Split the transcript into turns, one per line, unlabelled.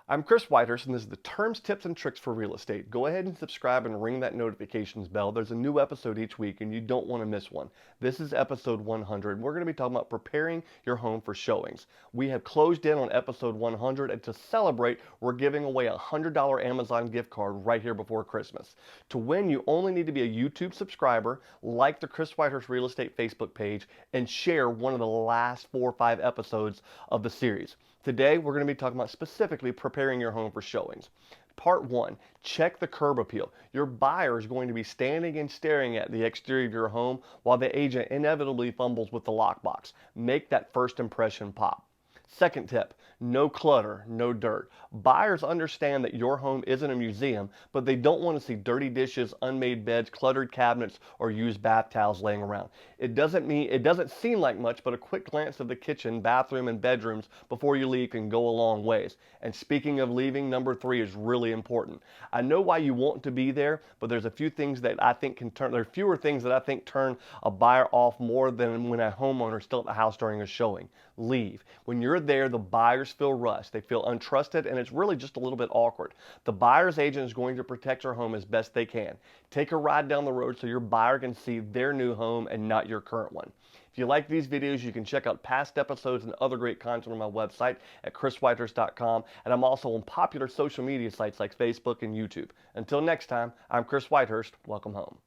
I'm Chris Whitehurst, and this is the Terms, Tips, and Tricks for Real Estate. Go ahead and subscribe and ring that notifications bell. There's a new episode each week, and you don't want to miss one. This is episode 100. We're going to be talking about preparing your home for showings. We have closed in on episode 100, and to celebrate, we're giving away a $100 Amazon gift card right here before Christmas. To win, you only need to be a YouTube subscriber, like the Chris Whitehurst Real Estate Facebook page, and share one of the last 4 or 5 episodes of the series. Today, we're going to be talking about specifically preparing your home for showings. Part 1, check the curb appeal. Your buyer is going to be standing and staring at the exterior of your home while the agent inevitably fumbles with the lockbox. Make that first impression pop. Second tip, no clutter, no dirt. Buyers understand that your home isn't a museum, but they don't want to see dirty dishes, unmade beds, cluttered cabinets, or used bath towels laying around. It doesn't seem like much, but a quick glance of the kitchen, bathroom, and bedrooms before you leave can go a long ways. And speaking of leaving, number 3 is really important. I know why you want to be there, but there's a few things that I think there are fewer things that I think turn a buyer off more than when a homeowner is still at the house during a showing. Leave. When you're there, the buyers feel rushed. They feel untrusted, and it's really just a little bit awkward. The buyer's agent is going to protect your home as best they can. Take a ride down the road so your buyer can see their new home and not your current one. If you like these videos, you can check out past episodes and other great content on my website at chriswhitehurst.com, and I'm also on popular social media sites like Facebook and YouTube. Until next time, I'm Chris Whitehurst. Welcome home.